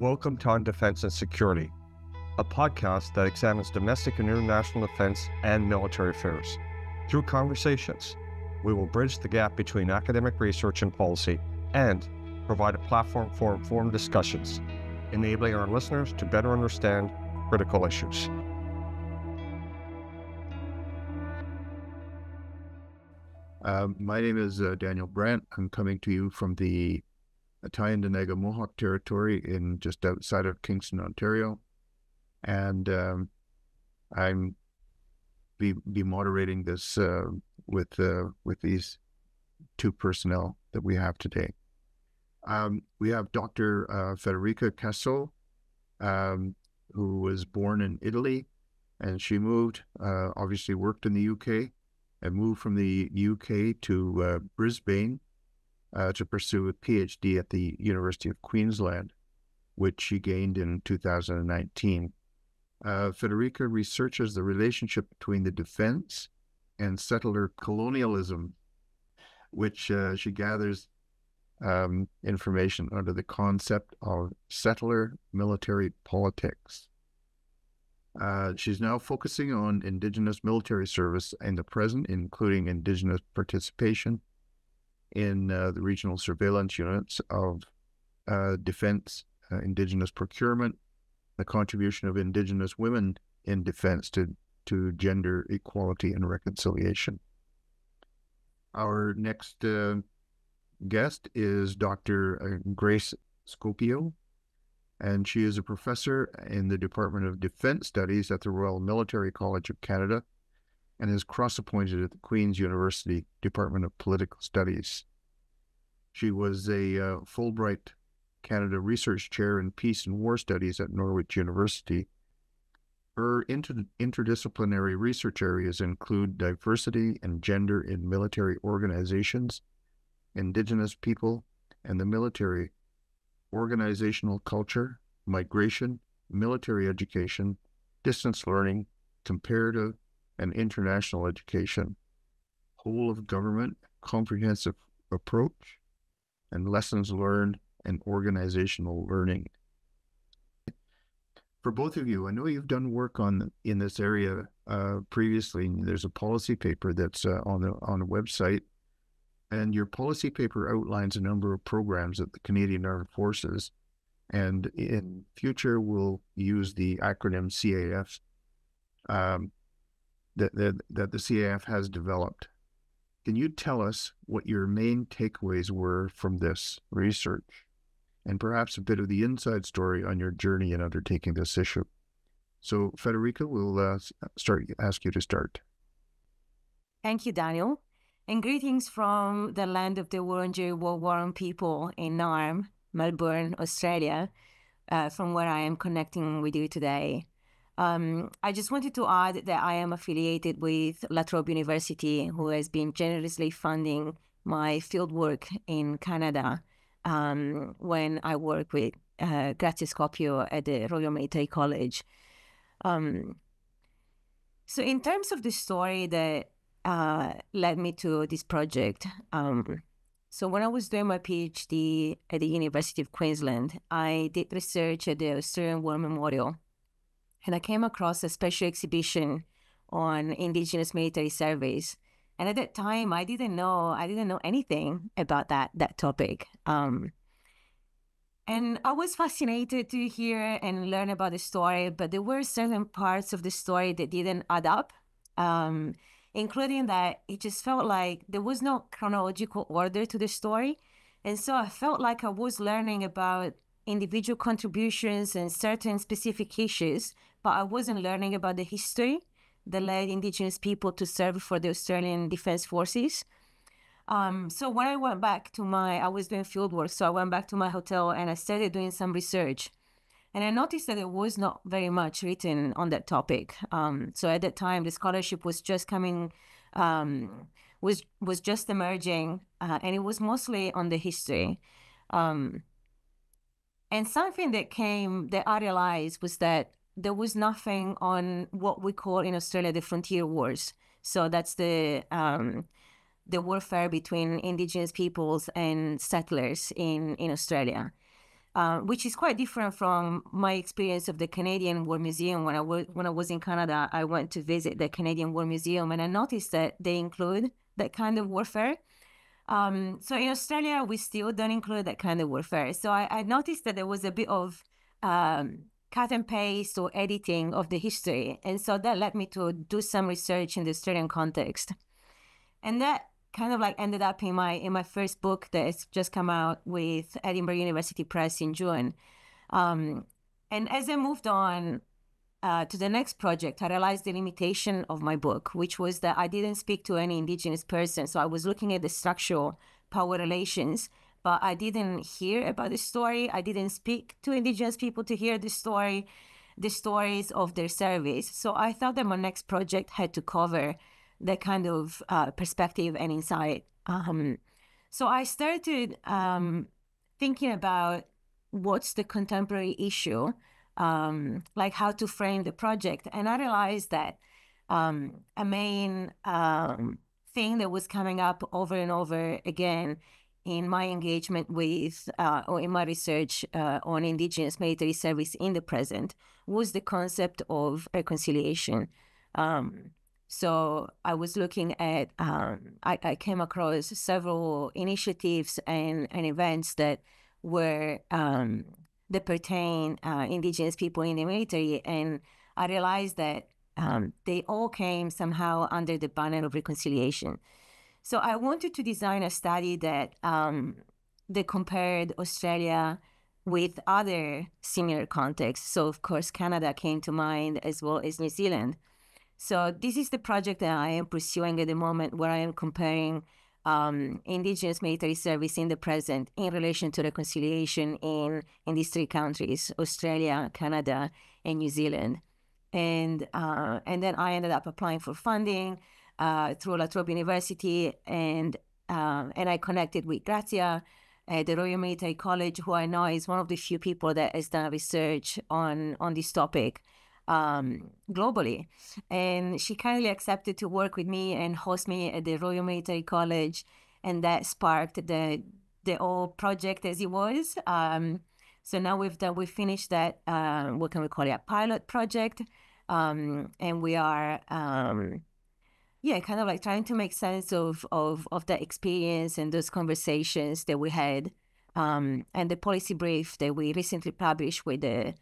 Welcome to On Defense and Security, a podcast that examines domestic and international defense and military affairs. Through conversations, we will bridge the gap between academic research and policy and provide a platform for informed discussions, enabling our listeners to better understand critical issues. My name is Daniel Brant. I'm coming to you from the Tyendinaga Mohawk Territory in just outside of Kingston, Ontario, and I'm be moderating this with these two personnel that we have today. We have Dr. Federica Caso, who was born in Italy, and she moved, obviously worked in the UK, and moved from the UK to Brisbane to pursue a PhD at the University of Queensland, which she gained in 2019. Federica researches the relationship between the defense and settler colonialism, which she gathers information under the concept of settler military politics. She's now focusing on Indigenous military service in the present, including Indigenous participation in the regional surveillance units of defense, Indigenous procurement, the contribution of Indigenous women in defense to gender equality and reconciliation. Our next guest is Dr. Grazia Scoppio, and she is a professor in the Department of Defense Studies at the Royal Military College of Canada and is cross-appointed at the Queen's University Department of Political Studies. She was a Fulbright Canada Research Chair in Peace and War Studies at Norwich University. Her interdisciplinary research areas include diversity and gender in military organizations, Indigenous people and the military, organizational culture, migration, military education, distance learning, comparative and international education, whole of government, comprehensive approach, and lessons learned and organizational learning. For both of you, I know you've done work in this area previously. There's a policy paper that's on the website, and your policy paper outlines a number of programs at the Canadian Armed Forces, and in future we'll use the acronym CAF that the CAF has developed. Can you tell us what your main takeaways were from this research, and perhaps a bit of the inside story on your journey in undertaking this issue? So, Federica, we'll ask you to start. Thank you, Daniel. And greetings from the land of the Wurundjeri Woi-wurrung people in Naarm, Melbourne, Australia, from where I am connecting with you today. I just wanted to add that I am affiliated with Trobe University, who has been generously funding my fieldwork in Canada when I work with Grazia Scoppio at the Royal Military College. So in terms of the story that led me to this project. So when I was doing my PhD at the University of Queensland, I did research at the Australian War Memorial, and I came across a special exhibition on Indigenous military service. And at that time, I didn't know anything about that topic. And I was fascinated to hear and learn about the story, but there were certain parts of the story that didn't add up. Including that it just felt like there was no chronological order to the story. And so I felt like I was learning about individual contributions and certain specific issues, but I wasn't learning about the history that led Indigenous people to serve for the Australian Defence Forces. So when I went back I was doing fieldwork, so I went back to my hotel and I started doing some research. And I noticed that there was not very much written on that topic. So at that time, the scholarship was just coming, was just emerging, and it was mostly on the history. And something that I realized was that there was nothing on what we call in Australia the frontier wars. So that's the warfare between Indigenous peoples and settlers in Australia. which is quite different from my experience of the Canadian War Museum. When I was in Canada, I went to visit the Canadian War Museum, and I noticed that they include that kind of warfare. So in Australia, we still don't include that kind of warfare. So I noticed that there was a bit of cut and paste or editing of the history. And so that led me to do some research in the Australian context. And that kind of like ended up in my first book that's just come out with Edinburgh University Press in June. And as I moved on to the next project, I realized the limitation of my book, which was that I didn't speak to any Indigenous person. So I was looking at the structural power relations, but I didn't hear about the story. I didn't speak to Indigenous people to hear the story, the stories of their service. So I thought that my next project had to cover that kind of perspective and insight. So I started thinking about what's the contemporary issue, like how to frame the project. And I realized that a main thing that was coming up over and over again in my engagement with, or in my research on Indigenous military service in the present, was the concept of reconciliation. So I was looking at, I came across several initiatives and events that were, that pertain Indigenous people in the military. And I realized that they all came somehow under the banner of reconciliation. So I wanted to design a study that compared Australia with other similar contexts. So of course, Canada came to mind, as well as New Zealand. So this is the project that I am pursuing at the moment, where I am comparing Indigenous military service in the present in relation to reconciliation in these three countries, Australia, Canada, and New Zealand. And then I ended up applying for funding through La Trobe University, and I connected with Grazia at the Royal Military College, who I know is one of the few people that has done research on this topic globally. And she kindly accepted to work with me and host me at the Royal Military College, and that sparked the whole project as it was. So now we've finished that, what can we call it, a pilot project, and we are kind of like trying to make sense of that experience and those conversations that we had, and the policy brief that we recently published with the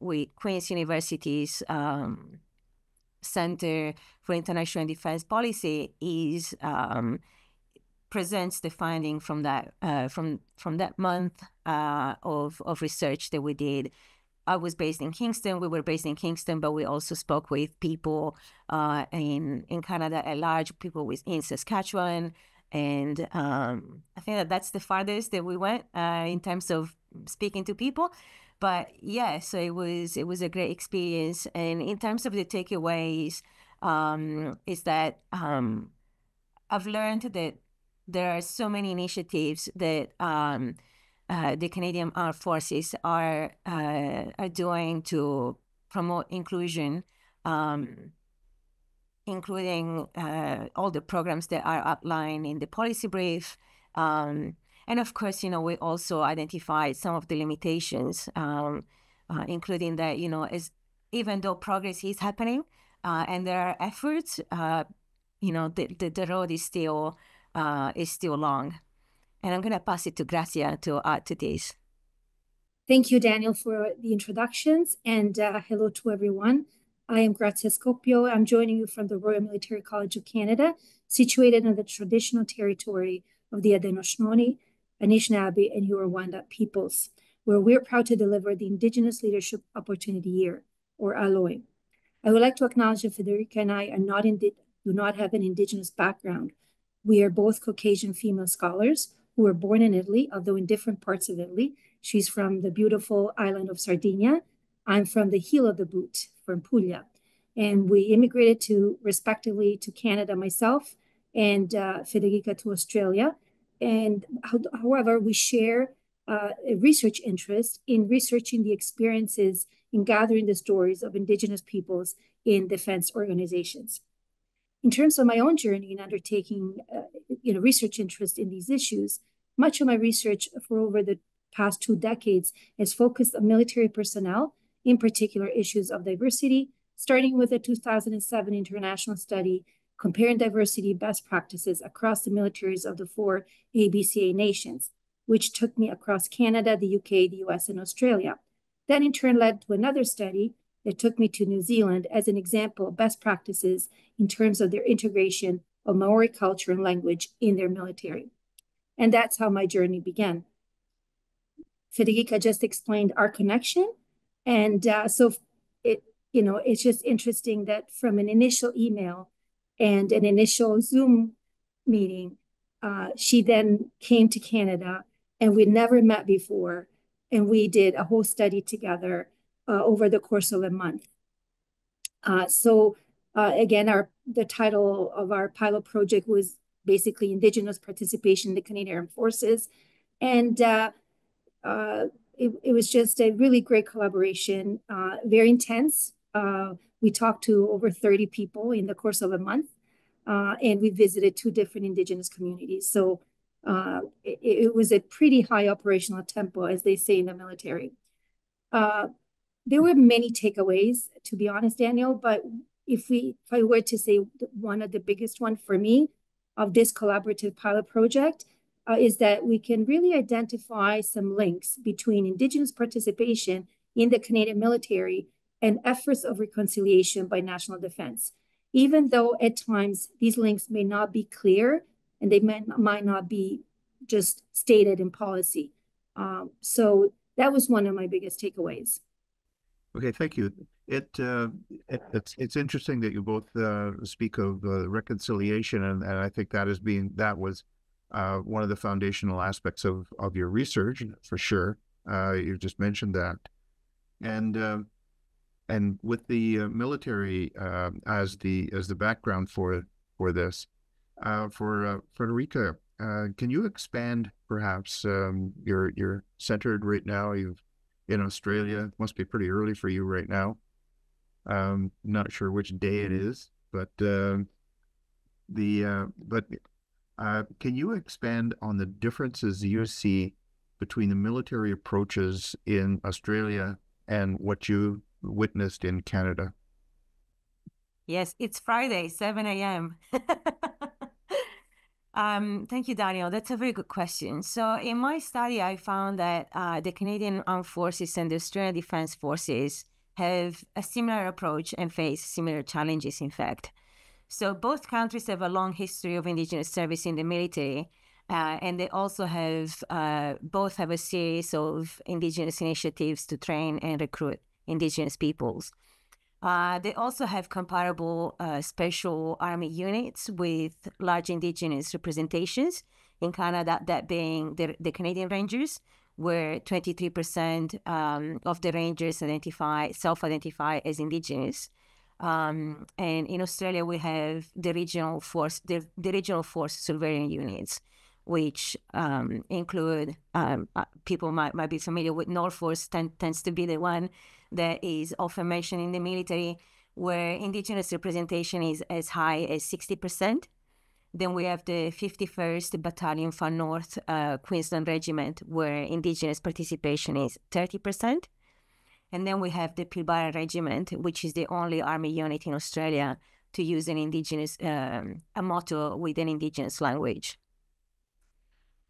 with Queen's University's Center for International and Defense Policy is presents the finding from that month of research that we did. I was based in Kingston. We were based in Kingston, but we also spoke with people in Canada at large, people in Saskatchewan, and I think that's the farthest that we went in terms of speaking to people. But yeah, so it was a great experience. And in terms of the takeaways, is that I've learned that there are so many initiatives that the Canadian Armed Forces are doing to promote inclusion, including all the programs that are outlined in the policy brief. And of course, we also identified some of the limitations, including that, even though progress is happening and there are efforts, the road is still long. And I'm going to pass it to Grazia to add to this. Thank you, Daniel, for the introductions, and hello to everyone. I am Grazia Scoppio. I'm joining you from the Royal Military College of Canada, situated on the traditional territory of the Haudenosaunee, Anishinaabe, and Huron-Wendat peoples, where we're proud to deliver the Indigenous Leadership Opportunity Year, or ALOI. I would like to acknowledge that Federica and I do not have an Indigenous background. We are both Caucasian female scholars who were born in Italy, although in different parts of Italy. She's from the beautiful island of Sardegna. I'm from the heel of the boot, from Puglia. And we immigrated respectively to Canada, myself, and Federica to Australia. And however, we share a research interest in researching the experiences and gathering the stories of Indigenous peoples in defense organizations. In terms of my own journey in undertaking research interest in these issues, much of my research for over the past 2 decades has focused on military personnel, in particular issues of diversity, starting with a 2007 international study comparing diversity best practices across the militaries of the 4 ABCA nations, which took me across Canada, the UK, the US, and Australia. That in turn led to another study that took me to New Zealand as an example of best practices in terms of their integration of Maori culture and language in their military. And that's how my journey began. Federica just explained our connection. And it's just interesting that from an initial email and an initial Zoom meeting, she then came to Canada, and we'd never met before. And we did a whole study together over the course of a month. Again, the title of our pilot project was basically Indigenous Participation in the Canadian Armed Forces. And it was just a really great collaboration, very intense. We talked to over 30 people in the course of a month, and we visited 2 different Indigenous communities. So it was a pretty high operational tempo, as they say in the military. There were many takeaways, to be honest, Daniel, but if I were to say one of the biggest one for me of this collaborative pilot project is that we can really identify some links between Indigenous participation in the Canadian military and efforts of reconciliation by national defense, even though at times these links may not be clear and they might not be just stated in policy. So that was one of my biggest takeaways. Okay, thank you. It's interesting that you both speak of reconciliation, and I think that was one of the foundational aspects of your research, for sure. You just mentioned that, and with the military as the background for this, for Federica, can you expand perhaps? You're centered right now. You've in Australia. It must be pretty early for you right now. Not sure which day it is, but can you expand on the differences you see between the military approaches in Australia and what you witnessed in Canada? Yes, it's Friday, 7 a.m. Thank you, Daniel. That's a very good question. So in my study, I found that the Canadian Armed Forces and the Australian Defence Forces have a similar approach and face similar challenges, in fact. So both countries have a long history of Indigenous service in the military, and they also both have a series of Indigenous initiatives to train and recruit Indigenous peoples. They also have comparable special army units with large Indigenous representations in Canada, that being the Canadian Rangers, where 23% of the Rangers self-identify as Indigenous. And in Australia, we have the regional force surveillance units, which include people might be familiar with North Force. Tends to be the one that is often mentioned in the military, where Indigenous representation is as high as 60%. Then we have the 51st Battalion Far North Queensland Regiment, where Indigenous participation is 30%. And then we have the Pilbara Regiment, which is the only army unit in Australia to use an Indigenous, a motto with an Indigenous language.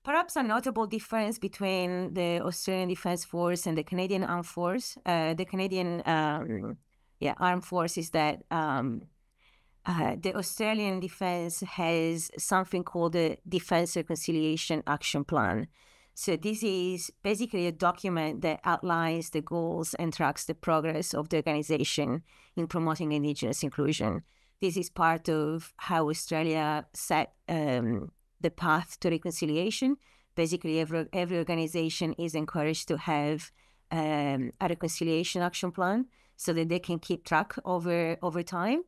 Perhaps a notable difference between the Australian Defence Force and the Canadian Armed Force, the Canadian Armed Force, is that the Australian Defence has something called the Defence Reconciliation Action Plan. So this is basically a document that outlines the goals and tracks the progress of the organisation in promoting Indigenous inclusion. This is part of how Australia set the path to reconciliation. Basically, every organisation is encouraged to have a reconciliation action plan so that they can keep track over time.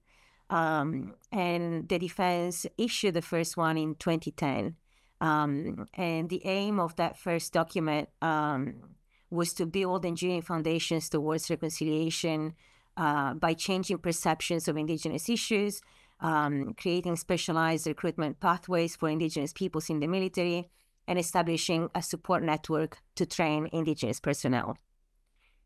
And the Defence issued the first one in 2010. And the aim of that first document was to build enduring foundations towards reconciliation by changing perceptions of Indigenous issues, creating specialized recruitment pathways for Indigenous peoples in the military, and establishing a support network to train Indigenous personnel.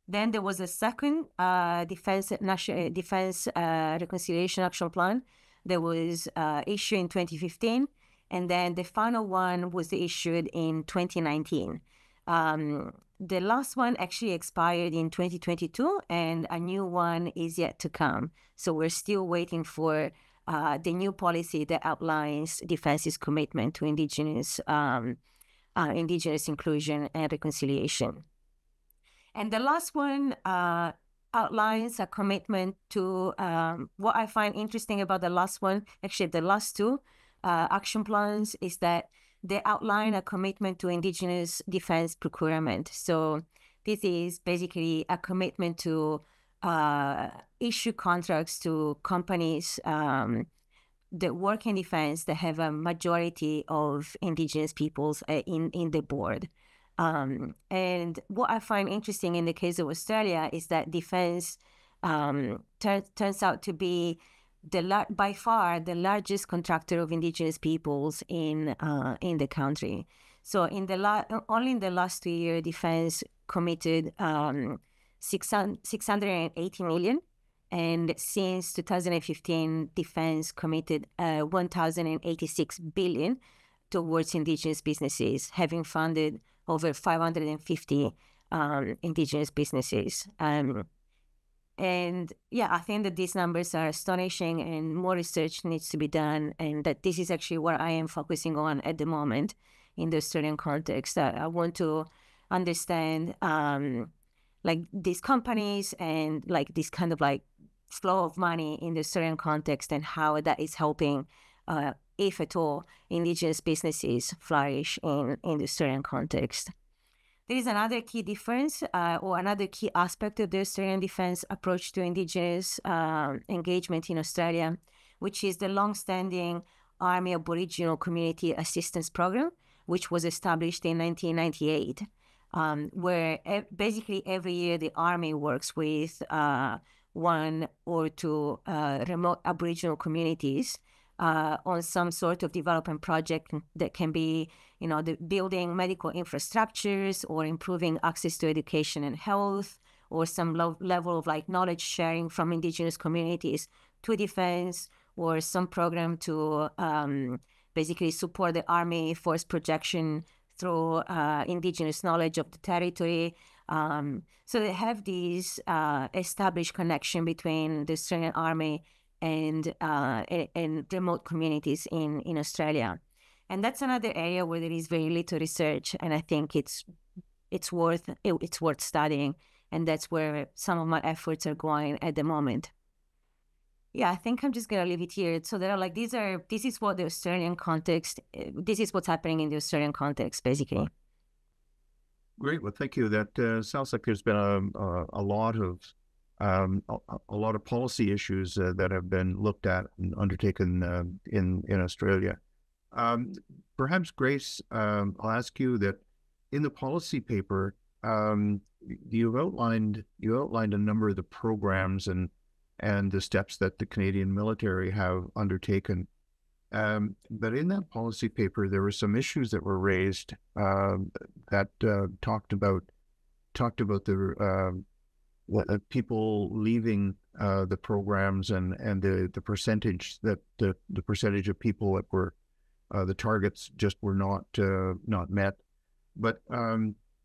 Then there was a second National Defense Reconciliation Action Plan that was issued in 2015, and then the final one was issued in 2019. The last one actually expired in 2022, and a new one is yet to come. So we're still waiting for the new policy that outlines Defense's commitment to Indigenous inclusion and reconciliation. And the last one outlines a commitment to what I find interesting about the last one, actually the last two action plans, is that they outline a commitment to Indigenous defense procurement. So this is basically a commitment to issue contracts to companies that work in defense that have a majority of Indigenous peoples in the board. And what I find interesting in the case of Australia is that defense turns out to be by far the largest contractor of Indigenous peoples in the country. So only in the last 2 years, defense committed 680 million, and since 2015, defense committed 1,086 billion towards Indigenous businesses, having funded over 550 Indigenous businesses. And yeah, I think that these numbers are astonishing, and more research needs to be done, and that this is actually what I am focusing on at the moment in the Australian context. I want to understand like these companies and like this kind of like flow of money in the Australian context, and how that is helping, if at all, Indigenous businesses flourish in the Australian context. There is another key difference or another key aspect of the Australian defense approach to Indigenous engagement in Australia, which is the long-standing Army Aboriginal Community Assistance Program, which was established in 1998, where basically every year the Army works with one or two remote Aboriginal communities on some sort of development project that can be, the building medical infrastructures or improving access to education and health, or some level of like knowledge sharing from Indigenous communities to defense, or some program to basically support the Army force projection through Indigenous knowledge of the territory. So they have these established connection between the Australian Army and remote communities in Australia. And that's another area where there is very little research, and I think it's worth studying, and that's where some of my efforts are going at the moment. Yeah, I think I'm just gonna leave it here. So there are like this is what the Australian context. This is what's happening in the Australian context, basically. Great. Well, thank you. That sounds like there's been a lot of policy issues that have been looked at and undertaken in Australia. Perhaps, Grace, I'll ask you that in the policy paper, you've outlined a number of the programs and the steps that the Canadian military have undertaken. But in that policy paper, there were some issues that were raised that talked about the people leaving the programs and the percentage of people that were the targets just were not met. But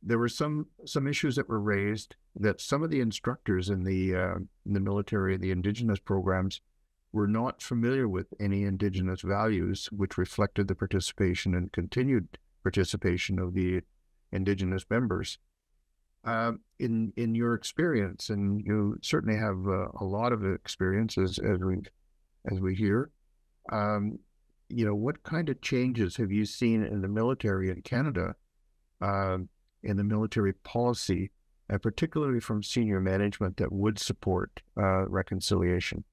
there were some issues that were raised that some of the instructors in the military, the Indigenous programs, were not familiar with any Indigenous values, which reflected the participation and continued participation of the Indigenous members. In your experience, and you certainly have a lot of experience as we hear, what kind of changes have you seen in the military in Canada, in the military policy, and particularly from senior management that would support reconciliation?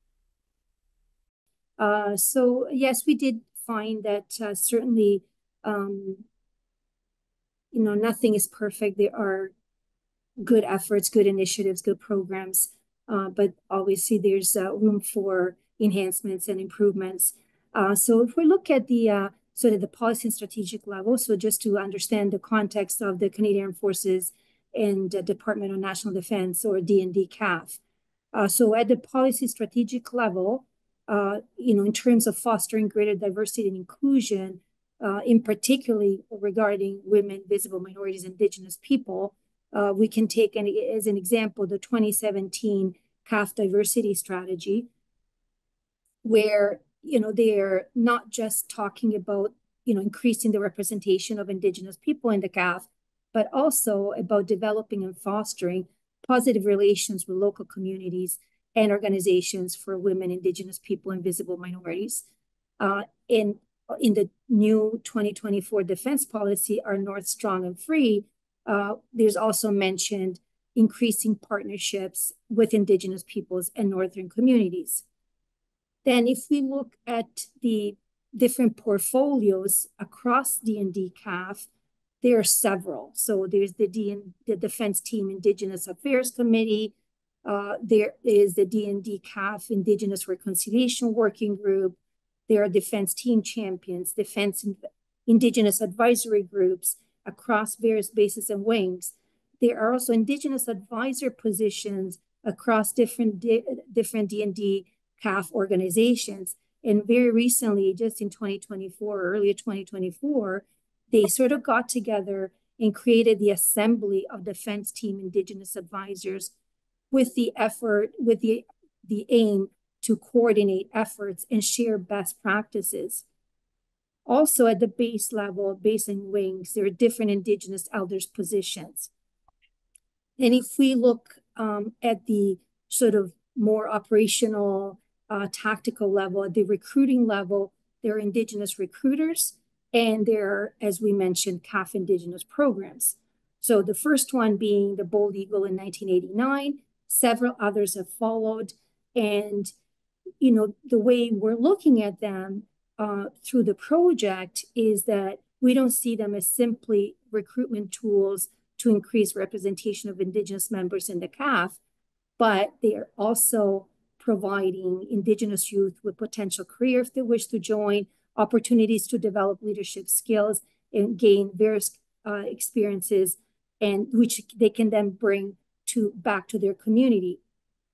So yes, we did find that certainly, nothing is perfect. There are good efforts, good initiatives, good programs, but obviously there's room for enhancements and improvements. So if we look at the sort of the policy and strategic level. So just to understand the context of the Canadian Armed Forces and Department of National Defense, or D&D CAF. So at the policy strategic level, in terms of fostering greater diversity and inclusion, in particularly regarding women, visible minorities, Indigenous people, we can take as an example the 2017 CAF diversity strategy, where they're not just talking about increasing the representation of Indigenous people in the CAF, but also about developing and fostering positive relations with local communities and organizations for women, Indigenous people, and visible minorities. In the new 2024 defense policy, our North Strong and Free, there's also mentioned increasing partnerships with Indigenous peoples and Northern communities. Then if we look at the different portfolios across D&D CAF, there are several. So there's the Defense Team Indigenous Affairs Committee. There is the D&D CAF Indigenous Reconciliation Working Group. There are Defense Team Champions, Defense Indigenous Advisory Groups across various bases and wings. There are also Indigenous advisor positions across different D&D CAF organizations. And very recently, just in 2024, early 2024, they sort of got together and created the Assembly of Defense Team Indigenous Advisors with the aim to coordinate efforts and share best practices. Also at the base level, base and wings, there are different Indigenous elders positions. And if we look at the sort of more operational, tactical level, at the recruiting level, there are Indigenous recruiters, and there are, as we mentioned, CAF Indigenous programs. So the first one being the Bold Eagle in 1989, several others have followed. And, the way we're looking at them through the project is that we don't see them as simply recruitment tools to increase representation of Indigenous members in the CAF, but they are also providing Indigenous youth with potential career if they wish to join, opportunities to develop leadership skills and gain various experiences, and which they can then bring back to their community.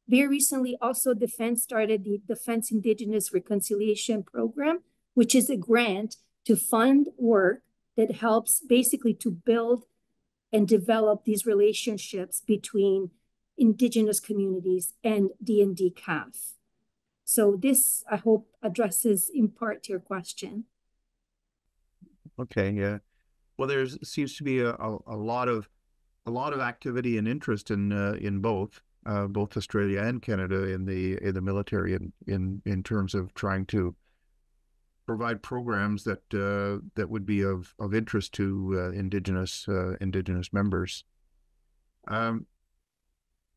Very recently, also, Defense started the Defense Indigenous Reconciliation Program, which is a grant to fund work that helps basically to build and develop these relationships between Indigenous communities and D&D CAF. So this, I hope, addresses in part your question. Okay, yeah. Well, there seems to be a lot of activity and interest in both Australia and Canada in the military in terms of trying to provide programs that would be of interest to Indigenous members.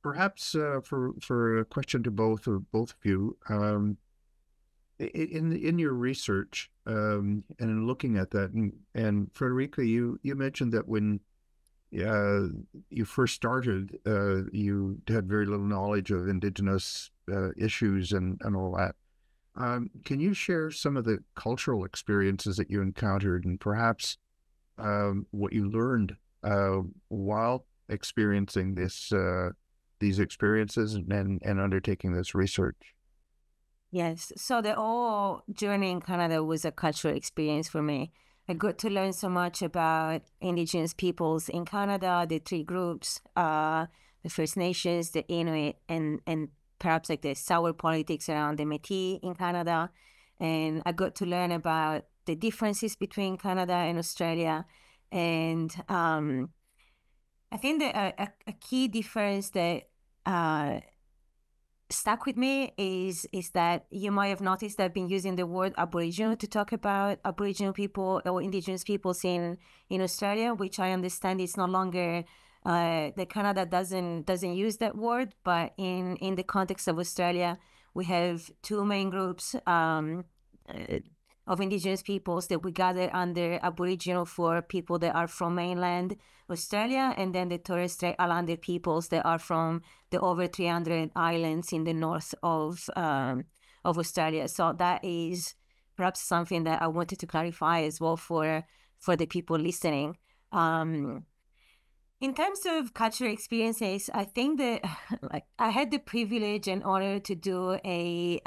Perhaps for a question to both of you, in your research and in looking at that, and Federica, you mentioned that when you first started, you had very little knowledge of Indigenous issues and all that. Can you share some of the cultural experiences that you encountered, and perhaps what you learned while experiencing these experiences and undertaking this research? Yes, so the whole journey in Canada was a cultural experience for me. I got to learn so much about Indigenous peoples in Canada, the three groups, the First Nations, the Inuit, and perhaps like the sour politics around the Métis in Canada. And I got to learn about the differences between Canada and Australia. And I think that a key difference that stuck with me is that you might have noticed that I've been using the word Aboriginal to talk about Aboriginal people or Indigenous peoples in Australia, which I understand is no longer that Canada doesn't use that word, but in the context of Australia, we have two main groups of Indigenous peoples that we gather under Aboriginal for people that are from mainland Australia, and then the Torres Strait Islander peoples that are from the over 300 islands in the north of Australia. So that is perhaps something that I wanted to clarify as well for the people listening. In terms of cultural experiences, I think that like I had the privilege and honor to do a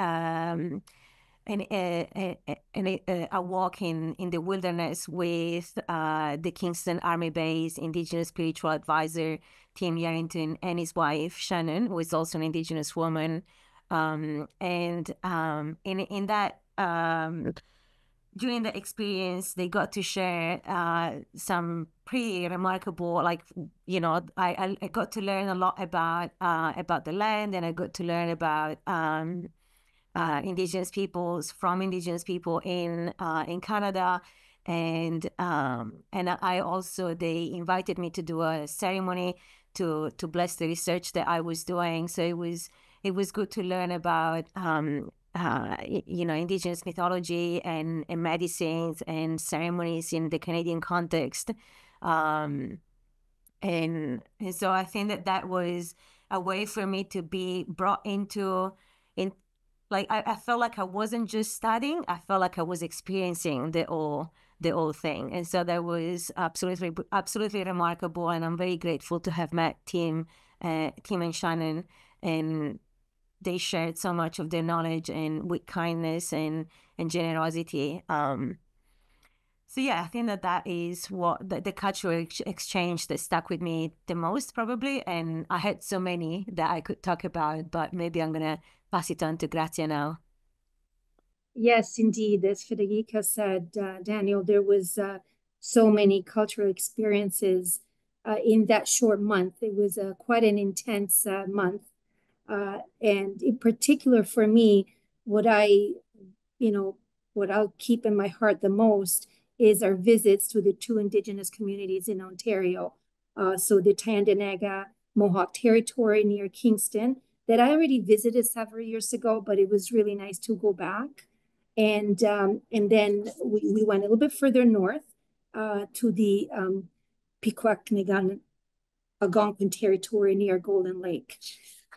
walk in the wilderness with the Kingston Army Base Indigenous Spiritual Advisor Tim Yarrington and his wife Shannon, who is also an Indigenous woman. In that during the experience, they got to share some pretty remarkable, like, you know, I got to learn a lot about the land, and I got to learn about Indigenous peoples from Indigenous people in Canada, and I also, they invited me to do a ceremony to bless the research that I was doing. So it was good to learn about you know, Indigenous mythology and medicines and ceremonies in the Canadian context. And so I think that was a way for me to be brought into, like, I felt like I wasn't just studying, I felt like I was experiencing the whole thing. And so that was absolutely remarkable. And I'm very grateful to have met Tim and Shannon, and they shared so much of their knowledge and with kindness and generosity. So yeah, I think that is what the cultural exchange that stuck with me the most, probably. And I had so many that I could talk about, but maybe I'm gonna pass it on to Grazia now. Yes, indeed. As Federica said, Daniel, there was so many cultural experiences in that short month. It was quite an intense month. And in particular for me, what I'll keep in my heart the most is our visits to the two Indigenous communities in Ontario. So the Tyendinaga Mohawk Territory near Kingston, that I already visited several years ago, but it was really nice to go back. And then we went a little bit further north to the Pequot-Algonquin Territory near Golden Lake.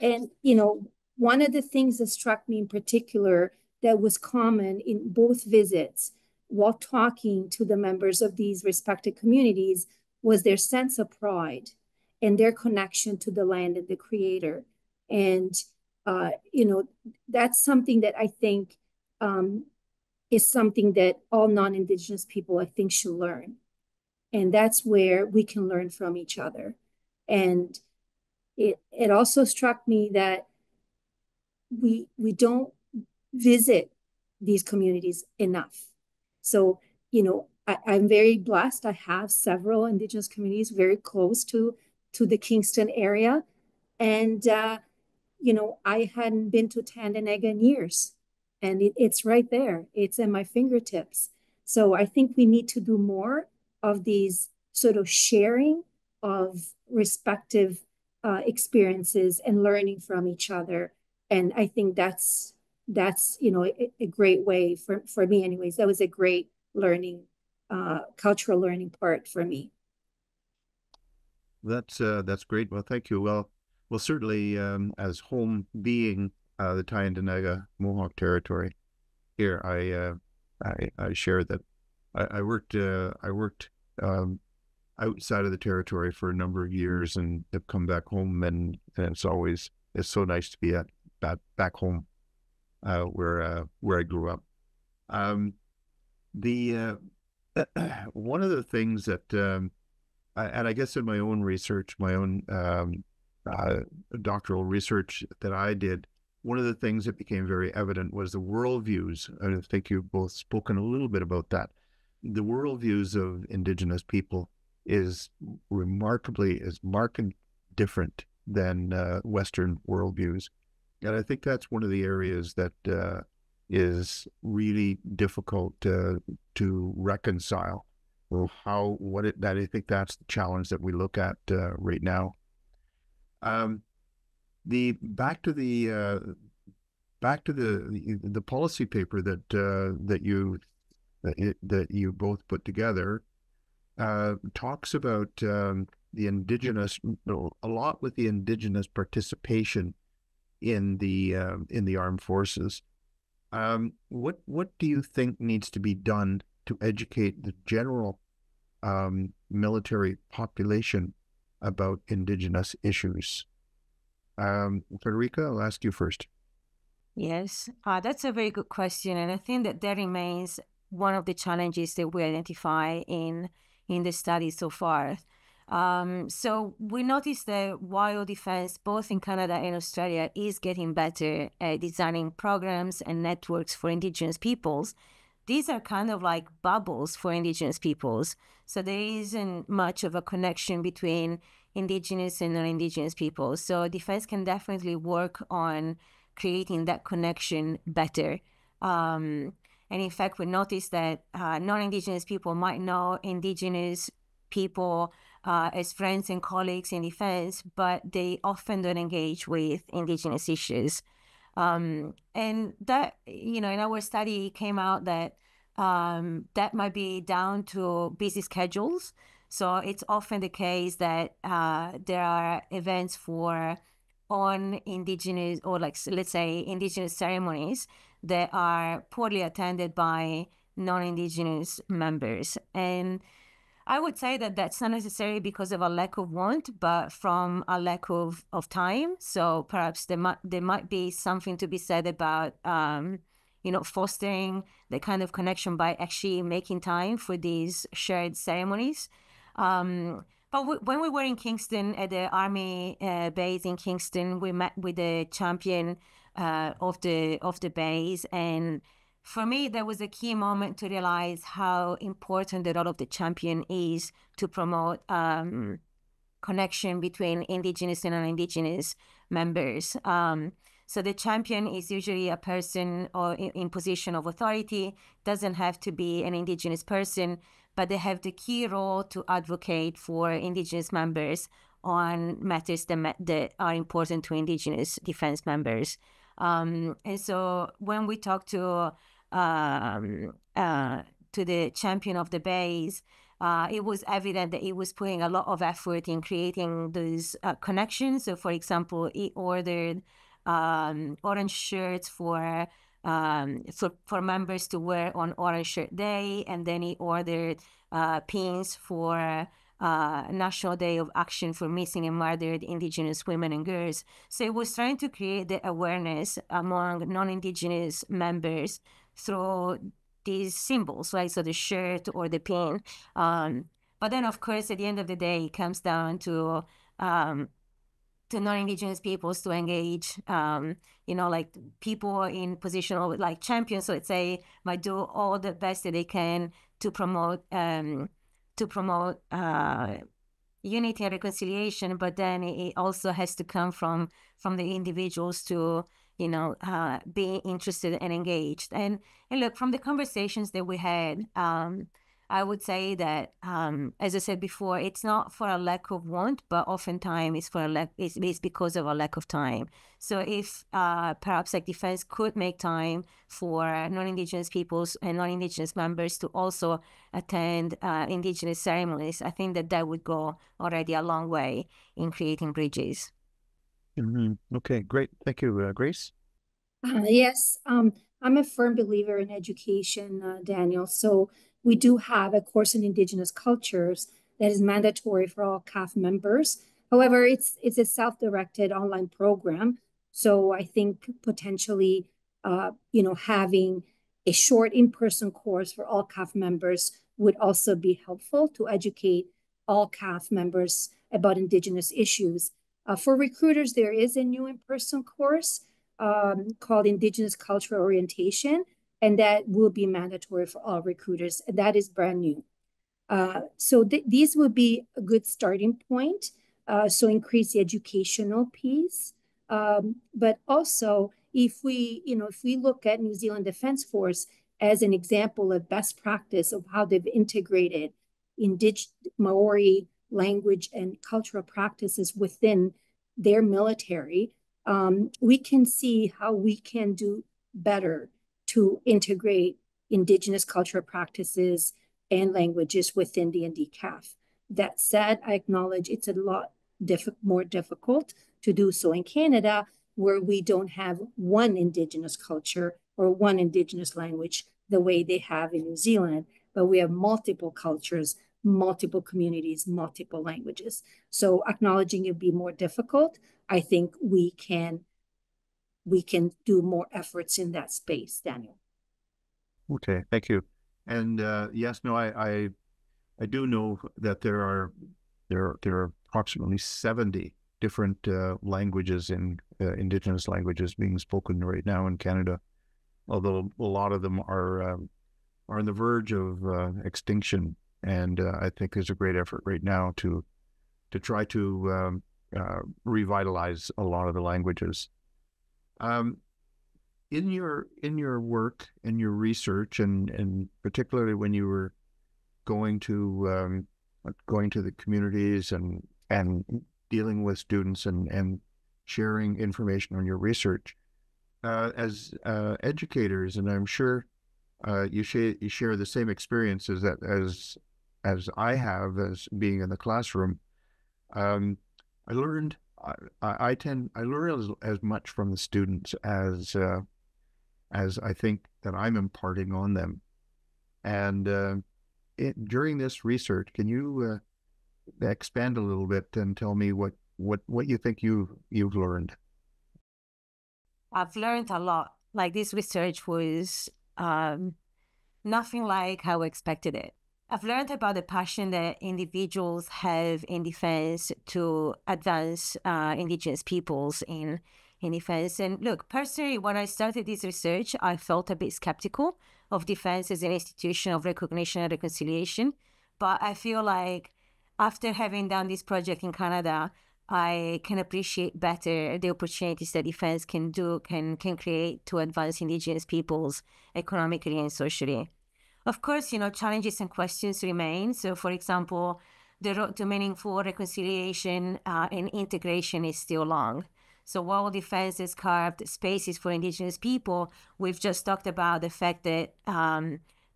And, you know, one of the things that struck me in particular that was common in both visits while talking to the members of these respective communities was their sense of pride and their connection to the land and the creator. And, you know, that's something that I think is something that all non-Indigenous people, I think, should learn. And that's where we can learn from each other. And it also struck me that we don't visit these communities enough. So, you know, I'm very blessed. I have several Indigenous communities very close to the Kingston area. And, you know, I hadn't been to Tyendinaga in years. And it's right there. It's at my fingertips. So I think we need to do more of these sort of sharing of respective experiences and learning from each other. And I think that's you know, a great way for me anyways. That was a great learning, cultural learning part for me. That's great. Well, thank you. Well, certainly, as home being the Tyendinaga Mohawk Territory here, I share that. I worked outside of the territory for a number of years and have come back home, and it's so nice to be back home where I grew up. One of the things that I guess in my own research, my own doctoral research that I did, one of the things that became very evident was the worldviews. I think you've both spoken a little bit about that. The worldviews of Indigenous people is markedly different than Western worldviews. And I think that's one of the areas that is really difficult to reconcile. Well, I think that's the challenge that we look at right now. Back to the policy paper that you both put together talks about the Indigenous, a lot with the Indigenous participation in the armed forces, What do you think needs to be done to educate the general military population about Indigenous issues? Federica, I'll ask you first. Yes, that's a very good question, and I think that remains one of the challenges that we identify in the study so far. So we noticed that while defense, both in Canada and Australia, is getting better at designing programs and networks for Indigenous peoples, these are kind of like bubbles for Indigenous peoples. So there isn't much of a connection between Indigenous and non-Indigenous people. So defense can definitely work on creating that connection better. And in fact, we noticed that non-Indigenous people might know Indigenous people as friends and colleagues in defense, but they often don't engage with Indigenous issues. And that, in our study came out that that might be down to busy schedules. So it's often the case that there are events on Indigenous, or like, let's say, Indigenous ceremonies that are poorly attended by non-Indigenous members. And I would say that that's not necessarily because of a lack of want, but from a lack of time. So perhaps there might be something to be said about, fostering the kind of connection by actually making time for these shared ceremonies. But when we were in Kingston at the Army base in Kingston, we met with the champion of the base, and for me, that was a key moment to realize how important the role of the champion is to promote connection between Indigenous and non-Indigenous members. So the champion is usually a person or in position of authority, doesn't have to be an Indigenous person, but they have the key role to advocate for Indigenous members on matters that are important to Indigenous defense members. And so when we talk to the champion of the base, it was evident that he was putting a lot of effort in creating those connections. So, for example, he ordered orange shirts for members to wear on Orange Shirt Day, and then he ordered pins for National Day of Action for Missing and Murdered Indigenous Women and Girls. So it was trying to create the awareness among non-Indigenous members through these symbols, right? So the shirt or the pin. But then, of course, at the end of the day, it comes down to non-Indigenous peoples to engage, like people in position of like champions, so let's say, might do all the best that they can to promote unity and reconciliation, but then it also has to come from the individuals to be interested and engaged. And look, from the conversations that we had, I would say that, as I said before, it's not for a lack of want, but oftentimes it's because of a lack of time. So if perhaps like defense could make time for non-Indigenous peoples and non-Indigenous members to also attend Indigenous ceremonies, I think that would go already a long way in creating bridges. Mm-hmm. Okay, great. Thank you, Grace. Yes, I'm a firm believer in education, Daniel. So we do have a course in Indigenous cultures that is mandatory for all CAF members. However, it's a self-directed online program. So I think potentially, having a short in-person course for all CAF members would also be helpful to educate all CAF members about Indigenous issues. For recruiters, there is a new in-person course called Indigenous Cultural Orientation, and that will be mandatory for all recruiters. That is brand new. So these would be a good starting point. So increase the educational piece. But also, if we look at New Zealand Defence Force as an example of best practice of how they've integrated Indigenous Maori language and cultural practices within their military, we can see how we can do better to integrate Indigenous cultural practices and languages within the NDCAF. That said, I acknowledge it's a lot more difficult to do so in Canada, where we don't have one Indigenous culture or one Indigenous language the way they have in New Zealand, but we have multiple cultures, multiple communities, multiple languages. So acknowledging it would be more difficult. I think we can do more efforts in that space, Daniel. Okay, thank you. And yes, no, I do know that there are approximately 70 different languages in Indigenous languages being spoken right now in Canada, although a lot of them are on the verge of extinction. And I think there's a great effort right now to try to revitalize a lot of the languages. In your work, in your research, and particularly when you were going to the communities and dealing with students and sharing information on your research, as educators, and I'm sure you share the same experiences as I have as being in the classroom. I learned I learn as much from the students as I think that I'm imparting on them. And during this research, can you expand a little bit and tell me what you think you've learned? I've learned a lot. Like, this research was nothing like how I expected it. I've learned about the passion that individuals have in defense to advance Indigenous peoples in defense. And look, personally, when I started this research, I felt a bit skeptical of defense as an institution of recognition and reconciliation. But I feel like after having done this project in Canada, I can appreciate better the opportunities that defense can create to advance Indigenous peoples economically and socially. Of course, challenges and questions remain. So, for example, the road to meaningful reconciliation and integration is still long. So while defense has carved spaces for Indigenous people, we've just talked about the fact that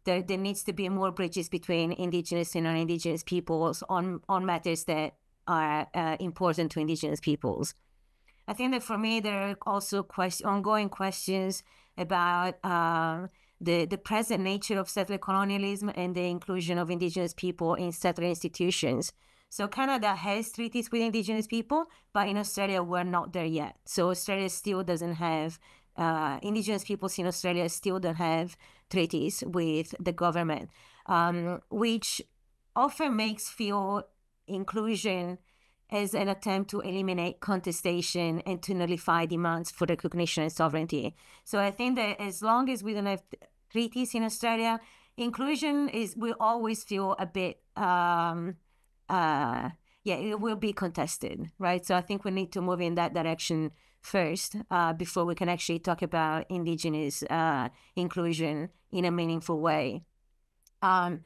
there needs to be more bridges between Indigenous and non-Indigenous peoples on matters that are important to Indigenous peoples. I think that for me, there are also ongoing questions about the present nature of settler colonialism and the inclusion of Indigenous people in settler institutions. So Canada has treaties with Indigenous people, but in Australia, we're not there yet. So Australia still doesn't have, Indigenous peoples in Australia still don't have treaties with the government, which often makes feel inclusion as an attempt to eliminate contestation and to nullify demands for recognition and sovereignty. So I think that as long as we don't have treaties in Australia, inclusion will always feel a bit, it will be contested, right? So I think we need to move in that direction first before we can actually talk about Indigenous inclusion in a meaningful way. And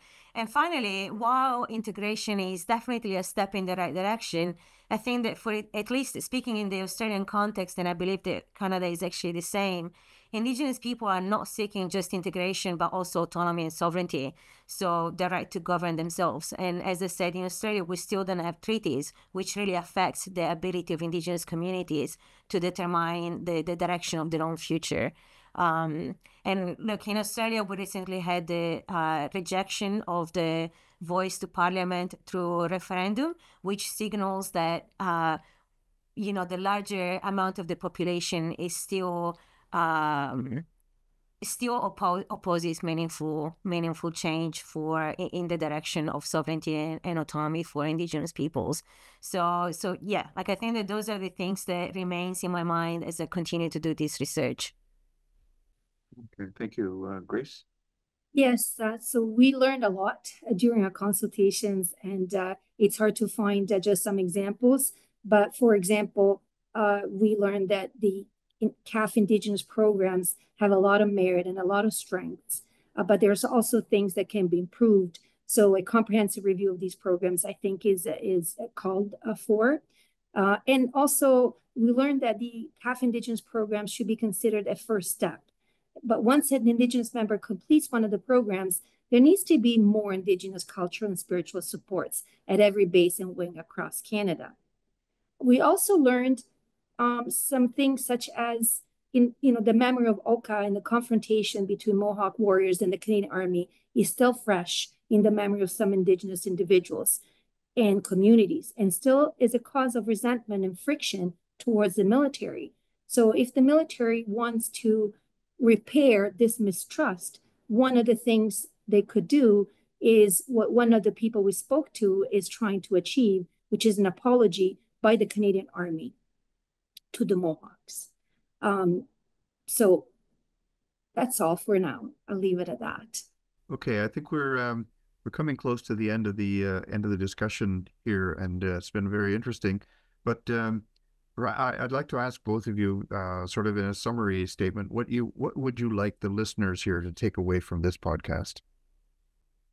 finally, while integration is definitely a step in the right direction, I think that for it, at least speaking in the Australian context, and I believe that Canada is actually the same, Indigenous people are not seeking just integration, but also autonomy and sovereignty. So the right to govern themselves. And as I said, in Australia, we still don't have treaties, which really affects the ability of Indigenous communities to determine the direction of their own future. And look, in Australia, we recently had the rejection of the voice to parliament through referendum, which signals that, the larger amount of the population is still opposes meaningful change in the direction of sovereignty and autonomy for Indigenous peoples. So yeah, I think that those are the things that remains in my mind as I continue to do this research. Okay, thank you, Grace. Yes, so we learned a lot during our consultations, and it's hard to find just some examples. But for example, we learned that the CAF Indigenous programs have a lot of merit and a lot of strengths, but there's also things that can be improved. So a comprehensive review of these programs, I think, is called for. And also, we learned that the CAF Indigenous programs should be considered a first step. But once an Indigenous member completes one of the programs, there needs to be more Indigenous cultural and spiritual supports at every base and wing across Canada. We also learned some things such as, in, the memory of Oka and the confrontation between Mohawk warriors and the Canadian Army is still fresh in the memory of some Indigenous individuals and communities, and still is a cause of resentment and friction towards the military. So if the military wants to repair this mistrust, one of the things they could do is what one of the people we spoke to is trying to achieve, which is an apology by the Canadian Army to the Mohawks. So that's all for now. I'll leave it at that. Okay, I think we're coming close to the end of the discussion here, and it's been very interesting. But I'd like to ask both of you, sort of in a summary statement, what would you like the listeners here to take away from this podcast?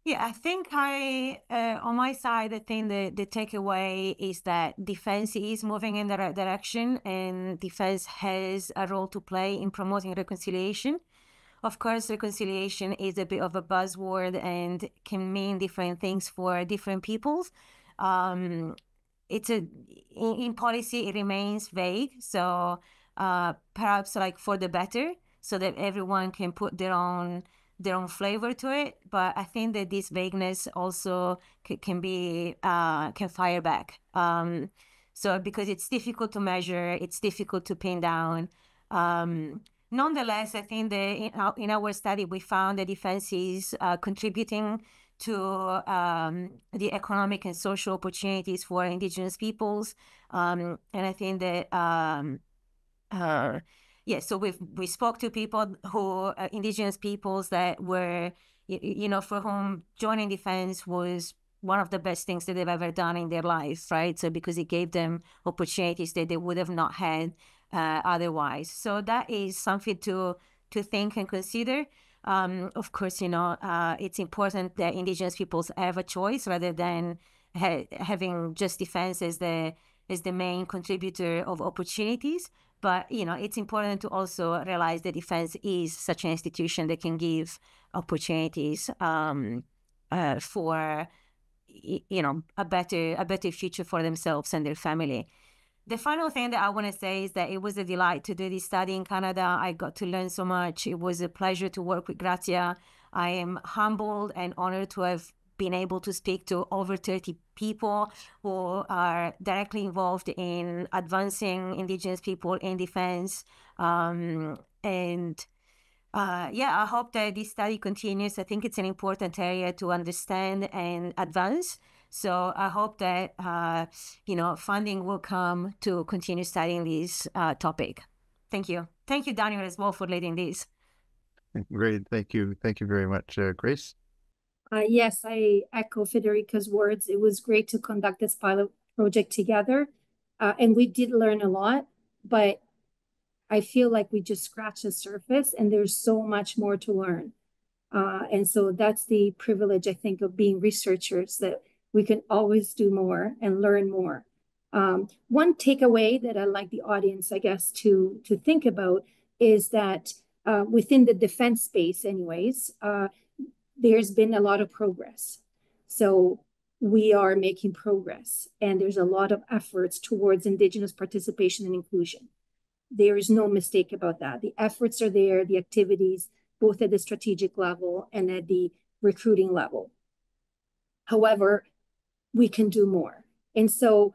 Yeah, I think on my side, I think the takeaway is that defense is moving in the right direction, and defense has a role to play in promoting reconciliation. Of course, reconciliation is a bit of a buzzword and can mean different things for different peoples. In policy, it remains vague. So perhaps like for the better, so that everyone can put their own flavor to it. But I think that this vagueness also can fire back. So because it's difficult to measure, it's difficult to pin down. Nonetheless, I think that in our study, we found that defense is contributing to the economic and social opportunities for Indigenous peoples. And I think that, so we spoke to people who, Indigenous peoples that were, for whom joining defense was one of the best things that they've ever done in their lives, right? So because it gave them opportunities that they would have not had otherwise. So that is something to think and consider. Of course, it's important that Indigenous peoples have a choice rather than having just defense as the main contributor of opportunities. But, it's important to also realize that defense is such an institution that can give opportunities for, a better future for themselves and their family. The final thing that I want to say is that it was a delight to do this study in Canada. I got to learn so much. It was a pleasure to work with Grazia. I am humbled and honored to have been able to speak to over 30 people who are directly involved in advancing Indigenous people in defense. I hope that this study continues. I think it's an important area to understand and advance. So I hope that, funding will come to continue studying this topic. Thank you. Thank you, Daniel, as well, for leading this. Great. Thank you. Thank you very much. Grace? Yes, I echo Federica's words. It was great to conduct this pilot project together. And we did learn a lot, but I feel like we just scratched the surface and there's so much more to learn. And so that's the privilege, I think, of being researchers, that we can always do more and learn more. One takeaway that I'd like the audience, I guess, to think about is that within the defense space anyways, there's been a lot of progress. So we are making progress, and there's a lot of efforts towards Indigenous participation and inclusion. There is no mistake about that. The efforts are there, the activities, both at the strategic level and at the recruiting level. However, we can do more. And so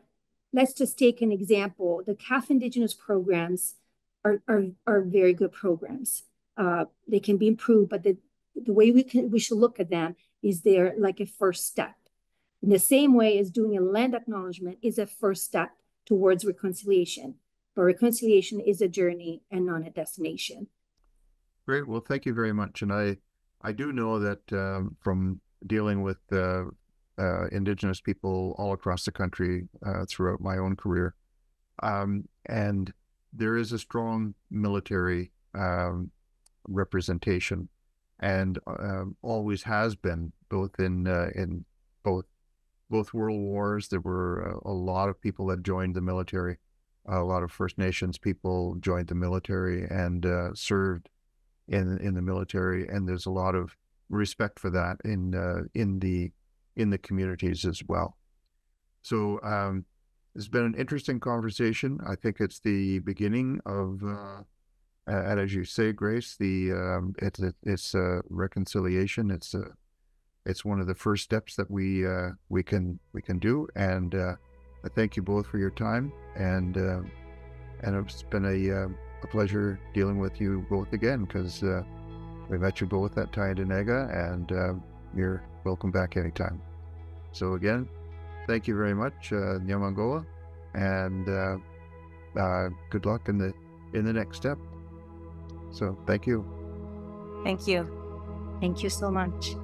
let's just take an example. The CAF Indigenous programs are very good programs. They can be improved, but the way we should look at them is they're like a first step. In the same way as doing a land acknowledgement is a first step towards reconciliation. But reconciliation is a journey and not a destination. Great. Well, thank you very much. And I do know that from dealing with Indigenous people all across the country throughout my own career, and there is a strong military representation, and always has been, both in both world wars. There were a lot of people that joined the military. A lot of First Nations people joined the military and served in the military, and there's a lot of respect for that in the communities as well. So it's been an interesting conversation. I think it's the beginning of and as you say, Grace, it's a reconciliation. It's one of the first steps that we can do. And I thank you both for your time, and it's been a pleasure dealing with you both again, because we met you both at Tyendinaga, and you're welcome back anytime. So again, thank you very much, Nyamangoa, and good luck in the next step. So thank you. Thank you. Thank you so much.